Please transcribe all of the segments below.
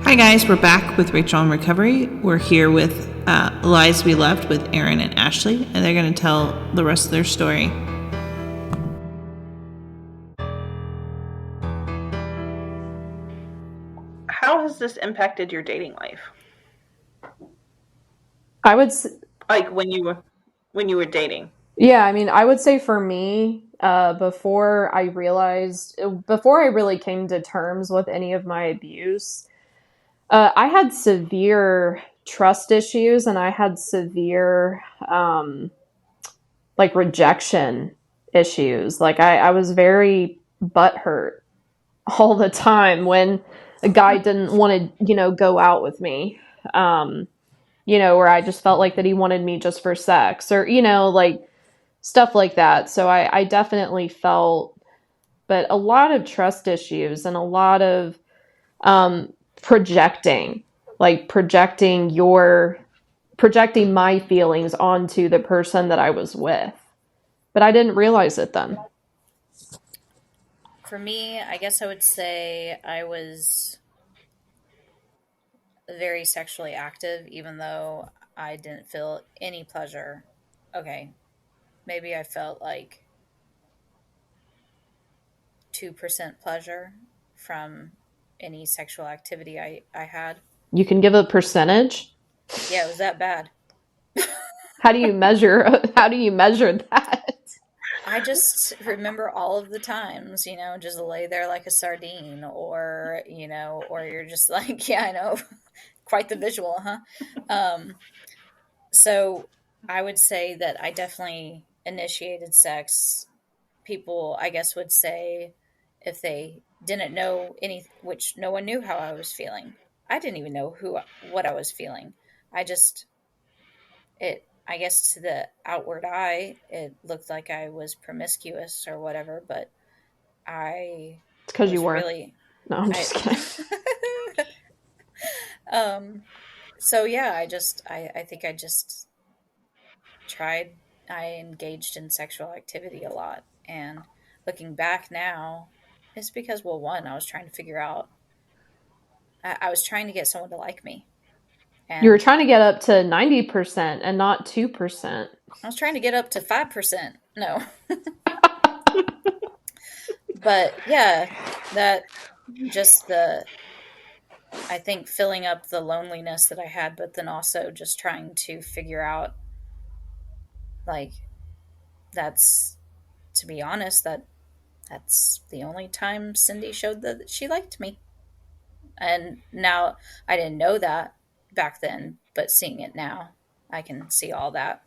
Hi guys, we're back with Rachel in Recovery. We're here with Lies We Left with Erin and Ashley, and they're going to tell the rest of their story. How has this impacted your dating life? I would, Like when you were dating? yeah, I mean, I would say for me, before I really came to terms with any of my abuse, I had severe trust issues and I had severe, like rejection issues. Like I was very butthurt all the time when a guy didn't want to, go out with me. Where I just felt like that he wanted me just for sex or, like stuff like that. So I definitely felt, but a lot of trust issues and a lot of projecting, like projecting my feelings onto the person that I was with. But I didn't realize it then. For me, I guess I would say I was very sexually active, even though I didn't feel any pleasure. Okay, maybe I felt like 2% pleasure from any sexual activity I had. You can give a percentage. Yeah, it was that bad. How do you measure? How do you measure that? I just remember all of the times, just lay there like a sardine, or you're just like, yeah, I know, quite the visual, huh? Um, So I would say that I definitely initiated sex. People, I guess, would say if they didn't know any, which no one knew how I was feeling. I didn't even know what I was feeling. I just, I guess to the outward eye, it looked like I was promiscuous or whatever, but I It's because you was were. really, No, I'm I, just kidding. um, so yeah, I think I just tried I engaged in sexual activity a lot. And looking back now, it's because, well, one, I was trying to figure out, I was trying to get someone to like me. You were And trying to get up to 90% and not 2%. I was trying to get up to 5%. No. But yeah, that just I think filling up the loneliness that I had, but then also just trying to figure out, like, that's, to be honest, that's the only time Cindy showed that she liked me. And now I didn't know that back then, but seeing it now, I can see all that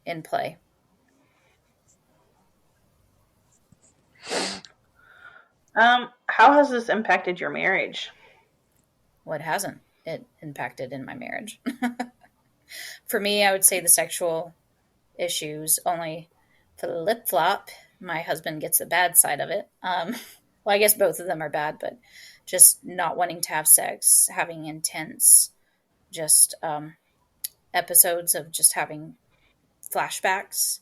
in play. How has this impacted your marriage? What hasn't it impacted in my marriage? For me, I would say the sexual issues only flip flop. My husband gets the bad side of it. Well, I guess both of them are bad, but just not wanting to have sex, having intense, just episodes of just having flashbacks.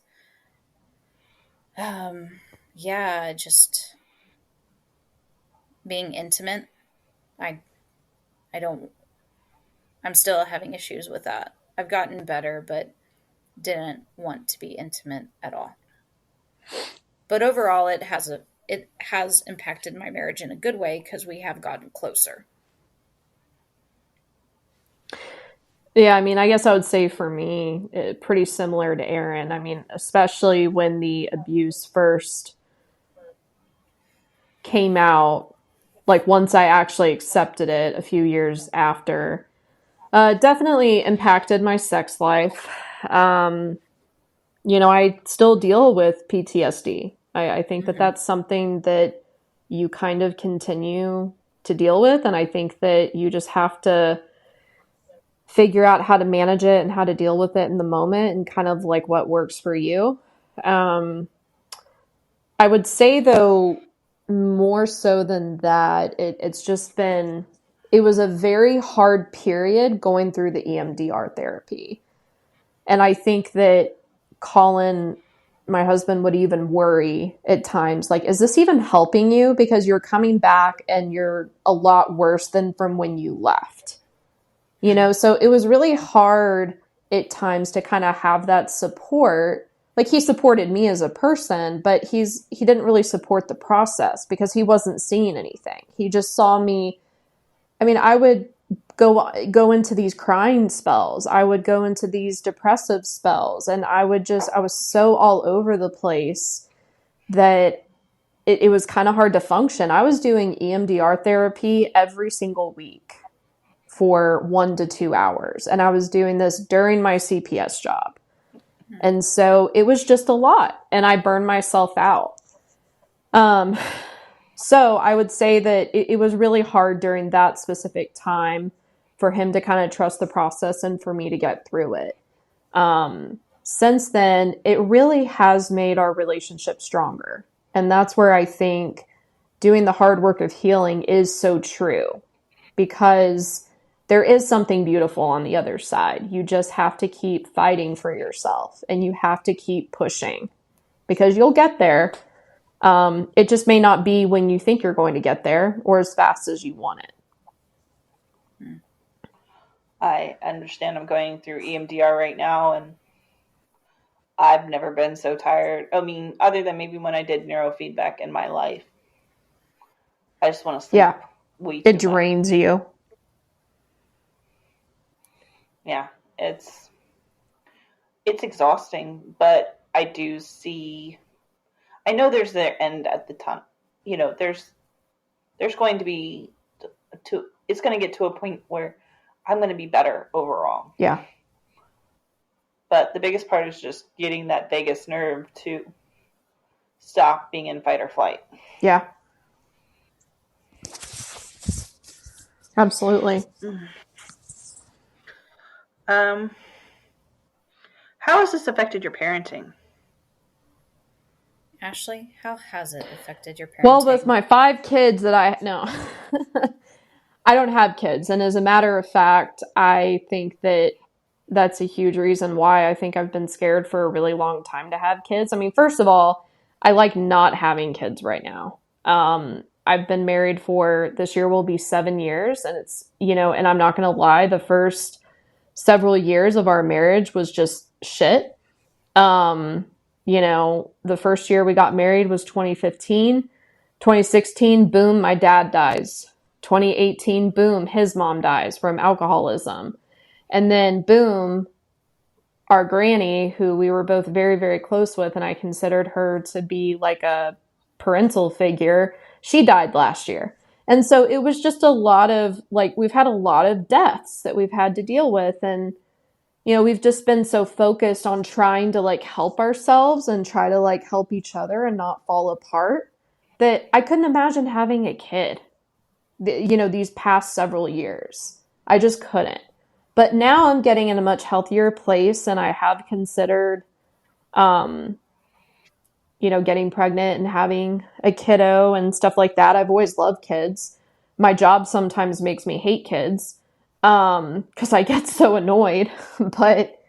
Um, yeah, just being intimate. I I don't I'm still having issues with that. I've gotten better, but didn't want to be intimate at all. But overall it has impacted my marriage in a good way because we have gotten closer. Yeah, I mean, I guess I would say for me, pretty similar to Erin. I mean, especially when the abuse first came out, like once I actually accepted it a few years after, definitely impacted my sex life. Um, I still deal with PTSD. I think that Hmm. that's something that you kind of continue to deal with. And I think that you just have to figure out how to manage it and how to deal with it in the moment and kind of like what works for you. Um, I would say though, more so than that, it's just been, it was a very hard period going through the EMDR therapy. And I think that Colin my husband would even worry at times, like, is this even helping you? Because you're coming back and you're a lot worse than from when you left. So it was really hard at times to kind of have that support. Like, he supported me as a person, but he didn't really support the process because he wasn't seeing anything. He just saw me. I mean, I would go into these crying spells. I would go into these depressive spells, and I was so all over the place that it was kind of hard to function. I was doing EMDR therapy every single week for 1 to 2 hours. And I was doing this during my CPS job. And so it was just a lot, and I burned myself out. So I would say that it was really hard during that specific time for him to kind of trust the process and for me to get through it. Since then, it really has made our relationship stronger. And that's where I think doing the hard work of healing is so true, because there is something beautiful on the other side. You just have to keep fighting for yourself, and you have to keep pushing, because you'll get there. It just may not be when you think you're going to get there or as fast as you want it. I understand. I'm going through EMDR right now, and I've never been so tired. I mean, other than maybe when I did neurofeedback in my life. I just want to sleep. Yeah. Way too It drains much. you. Yeah, it's exhausting, but I do see. I know there's the end at the tunnel. There's going to be it's going to get to a point where I'm going to be better overall. Yeah. But the biggest part is just getting that vagus nerve to stop being in fight or flight. Yeah. Absolutely. How has this affected your parenting? Ashley, how has it affected your parenting? Well, with my 5 kids that I don't have kids. And as a matter of fact, I think that that's a huge reason why I think I've been scared for a really long time to have kids. I mean, first of all, I like not having kids right now. I've been married for, this year will be 7 years, and it's, and I'm not going to lie, the first several years of our marriage was just shit. The first year we got married was 2015. 2016, boom, my dad dies. 2018, boom, his mom dies from alcoholism. And then, boom, our granny, who we were both very, very close with, and I considered her to be like a parental figure, she died last year. And so it was just a lot of, we've had a lot of deaths that we've had to deal with. And, we've just been so focused on trying to, help ourselves and try to, help each other and not fall apart, that I couldn't imagine having a kid, these past several years. I just couldn't. But now I'm getting in a much healthier place, and I have considered, getting pregnant and having a kiddo and stuff like that. I've always loved kids. My job sometimes makes me hate kids, because I get so annoyed. But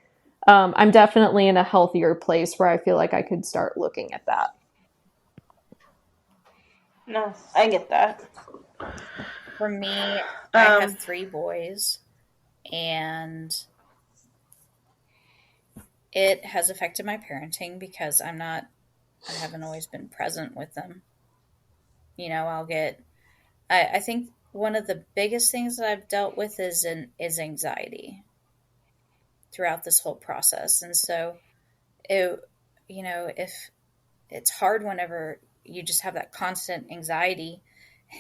I'm definitely in a healthier place where I feel like I could start looking at that. No, I get that. For me, I have 3 boys, and it has affected my parenting because I haven't always been present with them. I think one of the biggest things that I've dealt with is anxiety throughout this whole process. And so if it's hard whenever you just have that constant anxiety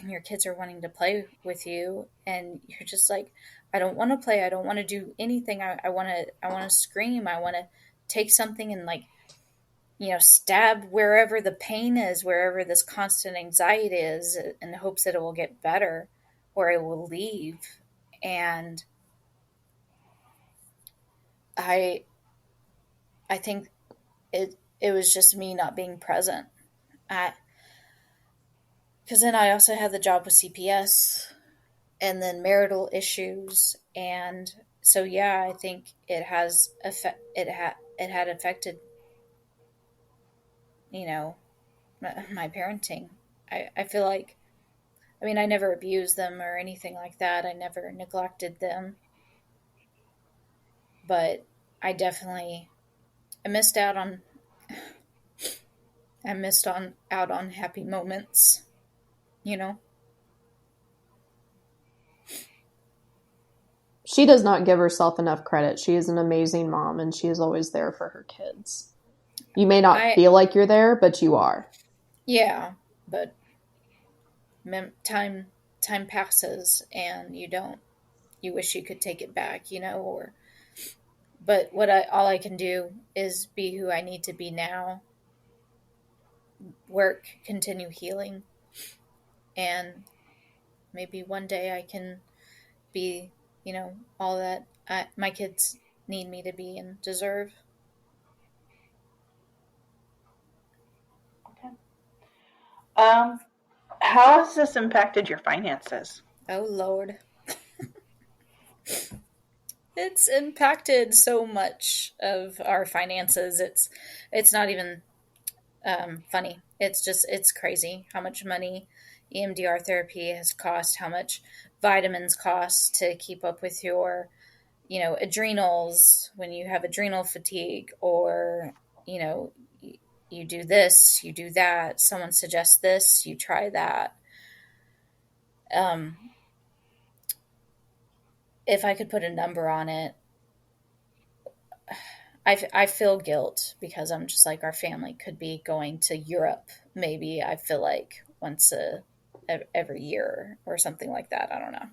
and your kids are wanting to play with you, and you're just like, I don't want to play. I don't want to do anything. I want to scream. I want to take something and stab wherever the pain is, wherever this constant anxiety is, in the hopes that it will get better or it will leave. And I think it was just me not being present. Because then I also had the job with CPS, and then marital issues, and so I think it had affected you know, my parenting. I feel like, I mean, I never abused them or anything like that. I never neglected them, but I definitely I missed out on I missed on out on happy moments, you know. She does not give herself enough credit. She is an amazing mom, and she is always there for her kids. You may not I feel like you're there, but you are. Yeah, but time passes and you wish you could take it back, you know, or but what I all I can do is be who I need to be now, work, continue healing, and maybe one day I can be, you know, all that my kids need me to be and deserve. Okay. Um, how has this impacted your finances? Oh Lord. It's impacted so much of our finances. It's not even funny. It's crazy how much money EMDR therapy has cost, how much vitamins cost to keep up with your, you know, adrenals when you have adrenal fatigue, or, you know, you do this, you do that. Someone suggests this, you try that. Um, if I could put a number on it, I feel guilt because I'm just like, our family could be going to Europe. Maybe I feel like once every year or something like that. I don't know.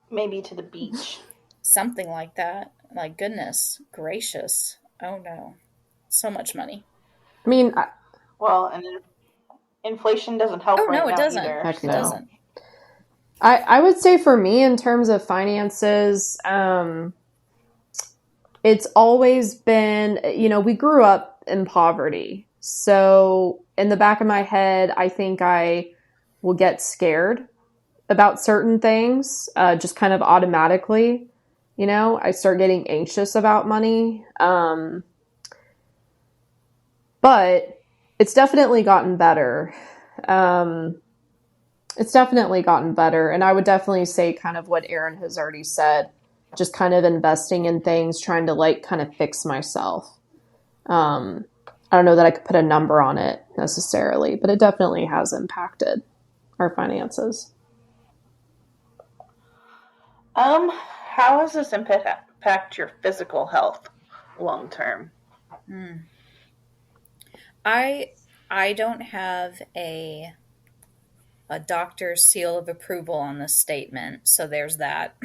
Maybe to the beach. Something like that. Like, goodness gracious. Oh no. So much money. I mean, Well, and inflation doesn't help Oh right no, it now doesn't. either. heck It no. doesn't. I would say for me, in terms of finances, it's always been, you know, we grew up in poverty. So in the back of my head, I think I will get scared about certain things, just kind of automatically. You know, I start getting anxious about money. But it's definitely gotten better. Um, it's definitely gotten better. And I would definitely say kind of what Erin has already said, just kind of investing in things, trying to like kind of fix myself. I don't know that I could put a number on it necessarily, but it definitely has impacted our finances. How does this impact your physical health long term? Hmm. I don't have a doctor's seal of approval on this statement, so there's that.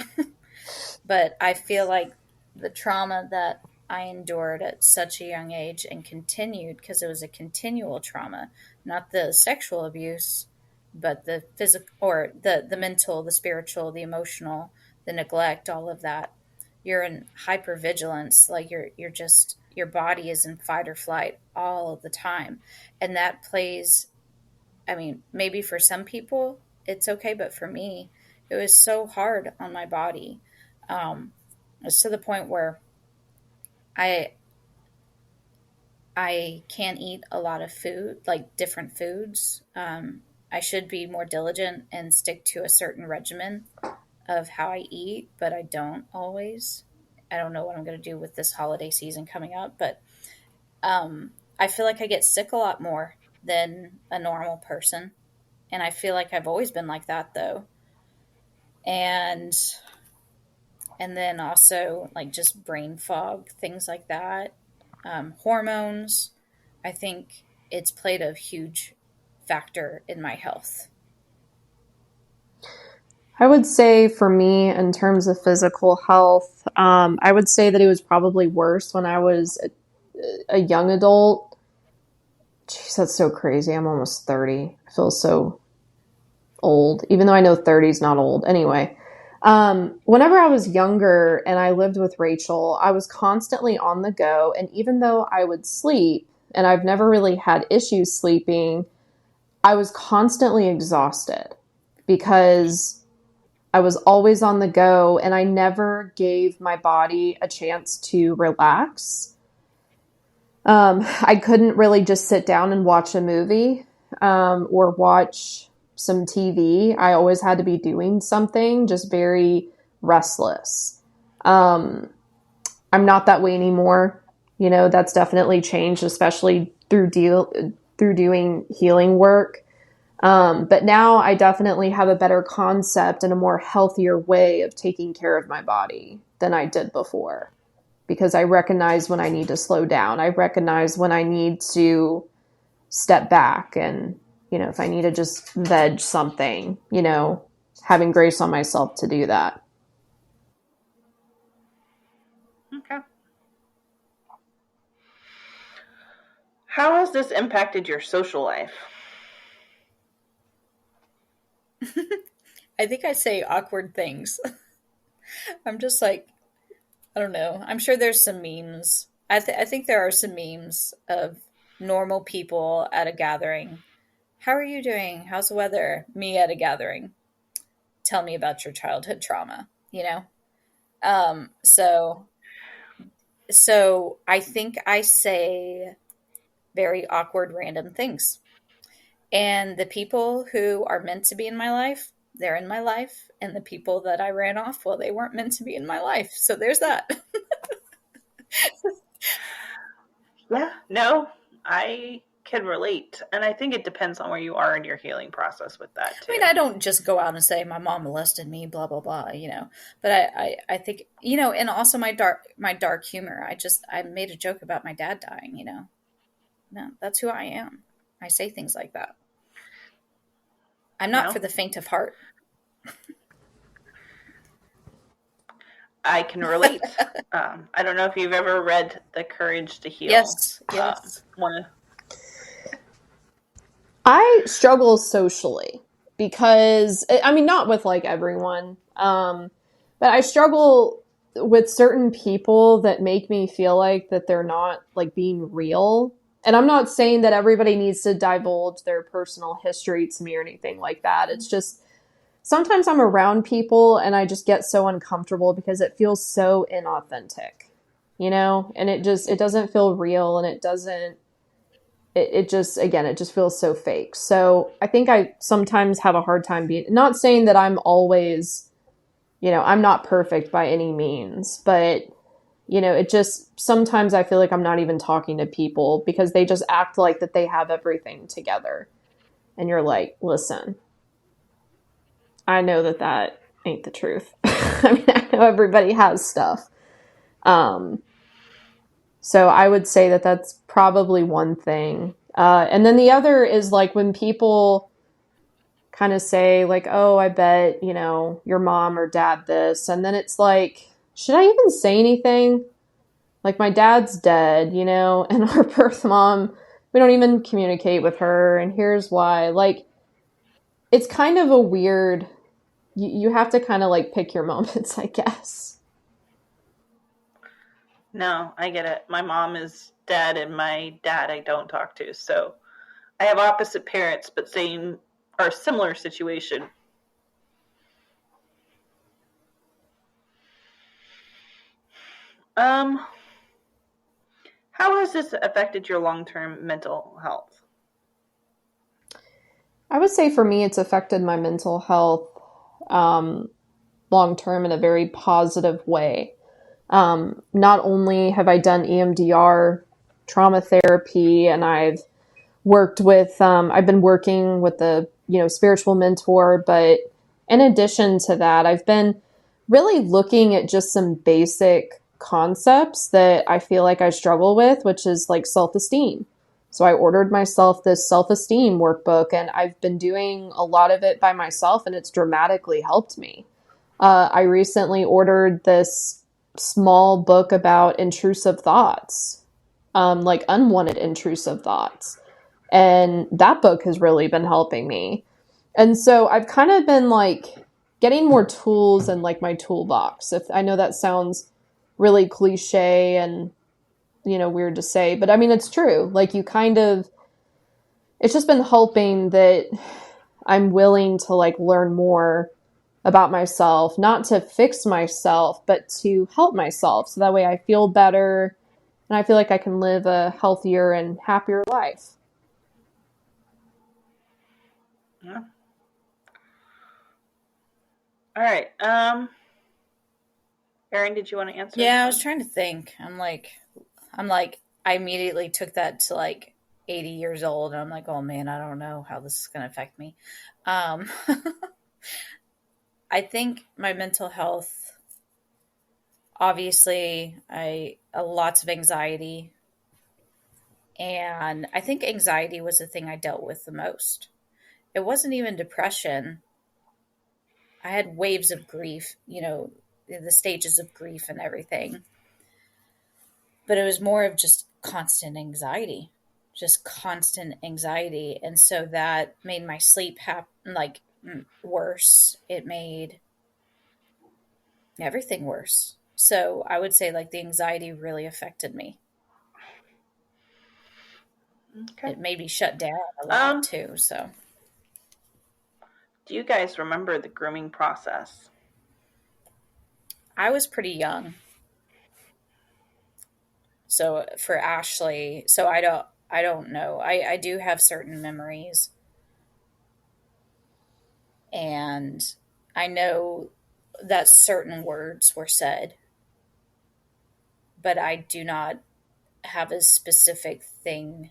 But I feel like the trauma that I endured at such a young age and continued, because it was a continual trauma, not the sexual abuse, but the physical, or the mental, the spiritual, the emotional, the neglect, all of that. You're in hypervigilance, like you're just, your body is in fight or flight all of the time. And that plays, I mean, maybe for some people it's okay, but for me, it was so hard on my body. It's to the point where I I can't eat a lot of food, like different foods. I should be more diligent and stick to a certain regimen of how I eat, but I don't always. I don't know what I'm going to do with this holiday season coming up, but I feel like I get sick a lot more than a normal person. And I feel like I've always been like that though. And then also like just brain fog, things like that. Hormones. I think it's played a huge factor in my health. I would say for me, in terms of physical health, I would say that it was probably worse when I was a young adult. Jeez, that's so crazy. I'm almost 30. I feel so old, even though I know 30 is not old. Anyway, whenever I was younger and I lived with Rachel, I was constantly on the go. And even though I would sleep, and I've never really had issues sleeping, I was constantly exhausted because I was always on the go and I never gave my body a chance to relax. I couldn't really just sit down and watch a movie or watch some TV. I always had to be doing something, just very restless. Um, I'm not that way anymore. You know, that's definitely changed, especially through doing healing work. But now I definitely have a better concept and a more healthier way of taking care of my body than I did before, because I recognize when I need to slow down. I recognize when I need to step back and, you know, if I need to just veg something, you know, having grace on myself to do that. Okay. How has this impacted your social life? I think I say awkward things. I'm just like, I don't know. I'm sure there's some memes. I think there are some memes of normal people at a gathering. How are you doing? How's the weather? Me at a gathering. Tell me about your childhood trauma, you know? Um, so so I think I say very awkward random things. And the people who are meant to be in my life, they're in my life. And the people that I ran off, well, they weren't meant to be in my life. So there's that. Yeah, no, I can relate. And I think it depends on where you are in your healing process with that I too. mean, I don't just go out and say my mom molested me, blah blah blah, you know. But I think, you know, and also my dark humor. I made a joke about my dad dying, you know. No, that's who I am. I say things like that. I'm not No, for the faint of heart. I can relate. I don't know if you've ever read The Courage to Heal. Yes, yes. One. I struggle socially because, I mean, not with like everyone, but I struggle with certain people that make me feel like that they're not like being real. And I'm not saying that everybody needs to divulge their personal history to me or anything like that. It's just sometimes I'm around people and I just get so uncomfortable because it feels so inauthentic, you know, and it doesn't feel real, and it just, again, it just feels so fake. So I think I sometimes have a hard time being, not saying that I'm always, you know, I'm not perfect by any means, but you know, it just, sometimes I feel like I'm not even talking to people because they just act like that they have everything together. And you're like, listen, I know that that ain't the truth. I mean, I know everybody has stuff. Um, so I would say that that's probably one thing. And then the other is like when people kind of say like, oh, I bet, you know, your mom or dad this. And then it's like, should I even say anything? Like my dad's dead, you know, and our birth mom, we don't even communicate with her. And here's why. Like, it's kind of a weird, you have to kind of like pick your moments, I guess. No, I get it. My mom is dead, and my dad I don't talk to. So I have opposite parents, but same or similar situation. Um, how has this affected your long-term mental health? I would say for me, it's affected my mental health um, long term in a very positive way. Not only have I done EMDR trauma therapy, and I've been working with the, you know, spiritual mentor, but in addition to that, I've been really looking at just some basic concepts that I feel like I struggle with, which is like self-esteem. So I ordered myself this self-esteem workbook, and I've been doing a lot of it by myself, and it's dramatically helped me. I recently ordered this small book about intrusive thoughts, like unwanted intrusive thoughts. And that book has really been helping me. And so I've kind of been like getting more tools in like my toolbox. If I know that sounds really cliche and, you know, weird to say, but I mean, it's true. Like you kind of, it's just been helping that I'm willing to like learn more about myself, not to fix myself, but to help myself. So that way I feel better And I feel like I can live a healthier and happier life. Yeah. All right. Erin, did you want to answer? Yeah, I was trying to think. I'm like, I immediately took that to like 80 years old, and I'm like, oh man, I don't know how this is going to affect me. Um, I think my mental health, obviously, I lots of anxiety, and I think anxiety was the thing I dealt with the most. It wasn't even depression. I had waves of grief, the stages of grief and everything. But it was more of just constant anxiety, just constant anxiety. And so that made my sleep worse. It made everything worse. So I would say like the anxiety really affected me. Okay. It made me shut down a lot too. So do you guys remember the grooming process? I was pretty young. So for Ashley, so I don't know. I do have certain memories, and I know that certain words were said, but I do not have a specific thing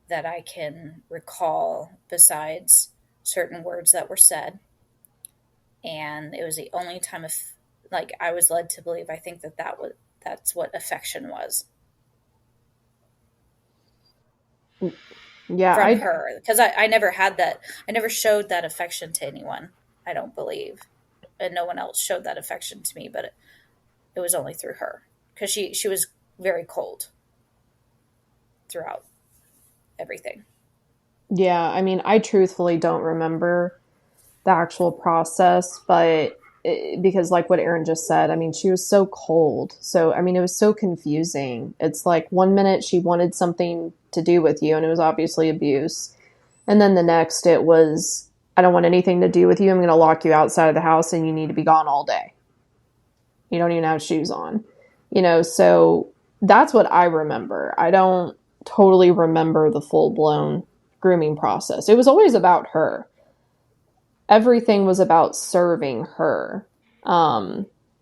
that I can recall besides certain words that were said. And it was the only time of like I was led to believe, I think that's what affection was Yeah, from her, because I never had that. I never showed that affection to anyone, I don't believe, and no one else showed that affection to me, but it was only through her, because she was very cold throughout everything. yeah. I mean, I truthfully don't remember the actual process, but because, like what Erin just said, I mean, she was so cold. So, I mean, it was so confusing. It's like one minute she wanted something to do with you, and it was obviously abuse. And then the next, it was, I don't want anything to do with you. I'm going to lock you outside of the house, and you need to be gone all day. You don't even have shoes on. So that's what I remember. I don't totally remember the full blown grooming process. It was always about her. Everything was about serving her.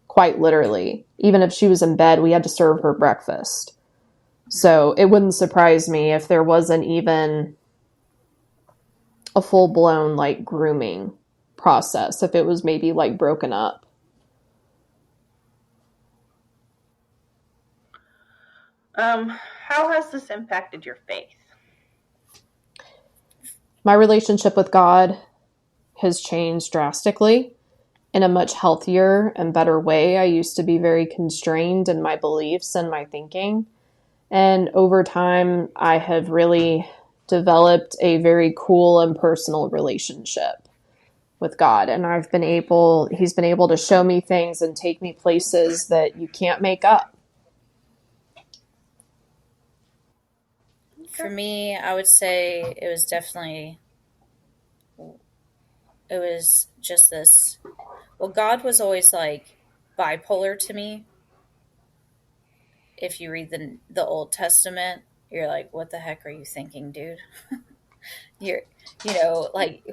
Quite literally. Even if she was in bed, we had to serve her breakfast. So it wouldn't surprise me if there wasn't even a full blown like grooming process, if it was maybe like broken up. How has this impacted your faith? My relationship with God has changed drastically in a much healthier and better way. I used to be very constrained in my beliefs and my thinking. And over time, I have really developed a very cool and personal relationship with God. And he's been able to show me things and take me places that you can't make up. For me, I would say it was just this. Well, God was always like bipolar to me. If you read the Old Testament, you're like, what the heck are you thinking, dude? You're, like,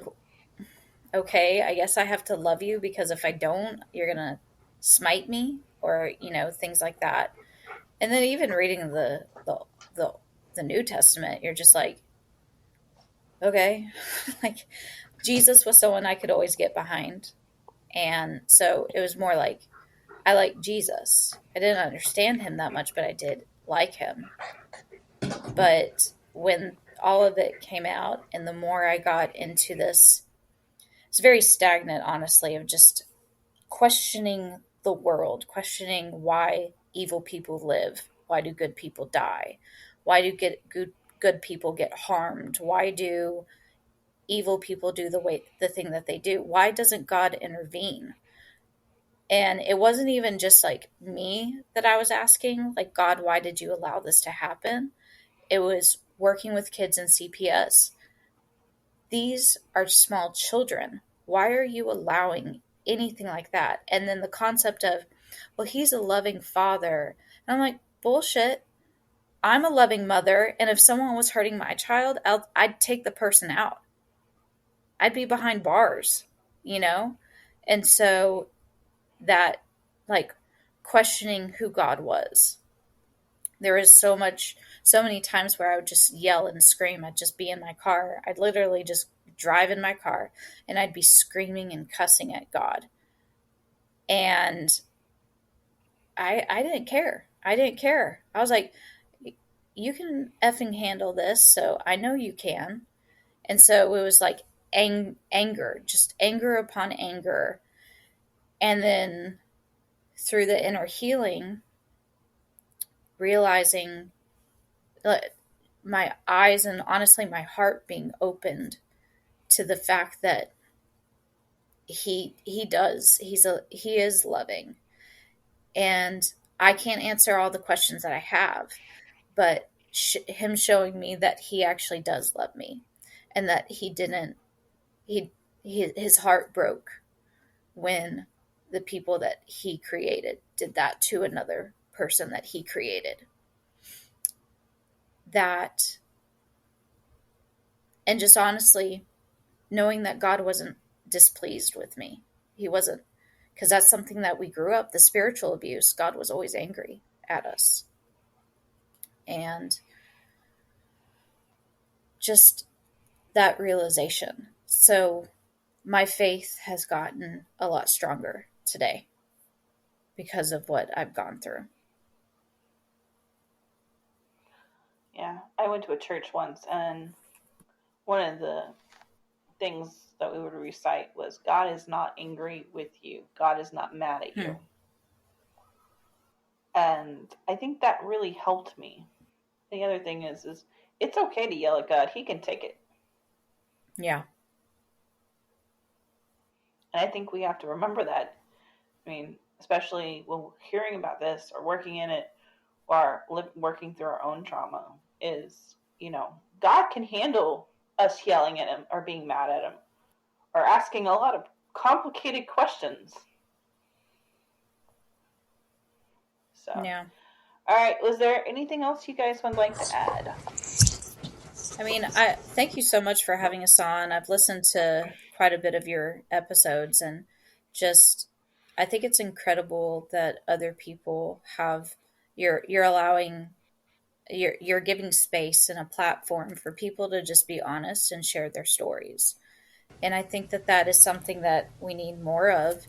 okay, I guess I have to love you because if I don't, you're gonna smite me, or things like that. And then even reading the, the New Testament, you're just like, okay, like Jesus was someone I could always get behind. And so it was more like I like Jesus. I didn't understand him that much, but I did like him. But when all of it came out, and the more I got into this, it's very stagnant, honestly, of just questioning the world, questioning why evil people live, why do good people die, why do good people get harmed, why do evil people do the thing that they do, why doesn't God intervene? And it wasn't even just like me that I was asking, like, God, why did you allow this to happen? It was working with kids in CPS. These are small children. Why are you allowing anything like that? And then the concept of, well, he's a loving father. And I'm like, bullshit. I'm a loving mother, and if someone was hurting my child, I'd take the person out. I'd be behind bars, you know? And so that, like, questioning who God was. There was so many times where I would just yell and scream. I'd just be in my car. I'd literally just drive in my car and I'd be screaming and cussing at God. And I didn't care. I didn't care. I was like, you can effing handle this, so I know you can. And so it was like anger, just anger upon anger. And then through the inner healing, realizing my eyes and honestly my heart being opened to the fact that he is loving, and I can't answer all the questions that I have, but him showing me that he actually does love me, and that his heart broke when the people that he created did that to another person that he created. That, and just honestly knowing that God wasn't displeased with me. He wasn't, because that's something that we grew up, the spiritual abuse. God was always angry at us. And just that realization. So my faith has gotten a lot stronger today because of what I've gone through. Yeah, I went to a church once, and one of the things that we would recite was, God is not angry with you. God is not mad at you. And I think that really helped me. The other thing is it's okay to yell at God. He can take it. Yeah. And I think we have to remember that. I mean, especially when we're hearing about this or working in it or working through our own trauma, is, God can handle us yelling at him or being mad at him or asking a lot of complicated questions. So, Yeah. All right. Was there anything else you guys would like to add? I mean, I thank you so much for having us on. I've listened to quite a bit of your episodes, and just I think it's incredible that other people have you're allowing you're giving space and a platform for people to just be honest and share their stories. And I think that that is something that we need more of,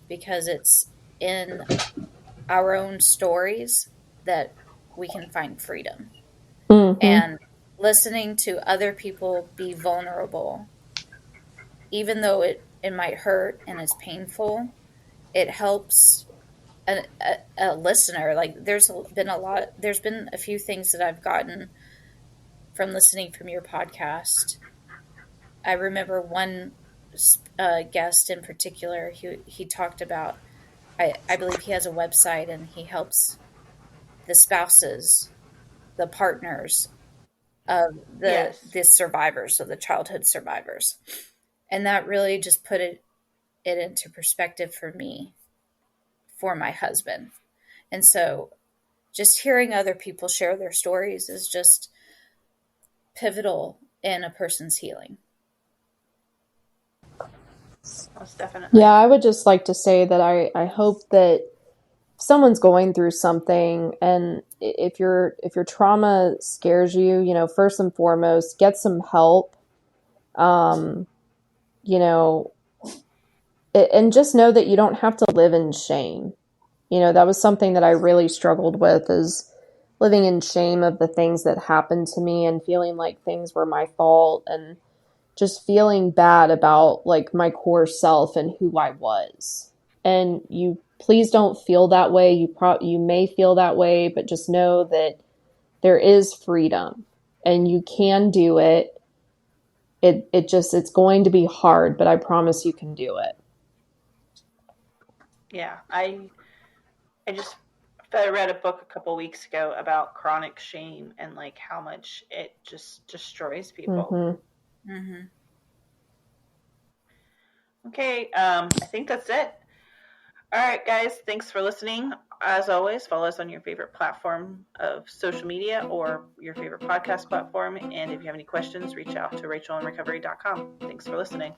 because it's in our own stories that we can find freedom. Mm-hmm. And listening to other people be vulnerable, even though it might hurt and it's painful, it helps a listener. Like there's been a few things that I've gotten from listening from your podcast. I remember one guest in particular. He talked about, I believe he has a website and he helps the spouses, the partners of the survivors, of the childhood survivors, and that really just put it into perspective for me, for my husband. And so just hearing other people share their stories is just pivotal in a person's healing. Most definitely. Yeah, I would just like to say that I hope that if someone's going through something, and if your trauma scares you, first and foremost, get some help. You know, and just know that you don't have to live in shame. That was something that I really struggled with, is living in shame of the things that happened to me and feeling like things were my fault, and just feeling bad about like my core self and who I was. And you please don't feel that way. You may feel that way, but just know that there is freedom and you can do it. It's going to be hard, but I promise you can do it. Yeah, I just read a book a couple weeks ago about chronic shame and like how much it just destroys people. Mm-hmm. Mm-hmm. Okay, I think that's it. All right, guys, thanks for listening. as always, follow us on your favorite platform of social media or your favorite podcast platform. And if you have any questions, reach out to rachelinrecovery.com. Thanks for listening.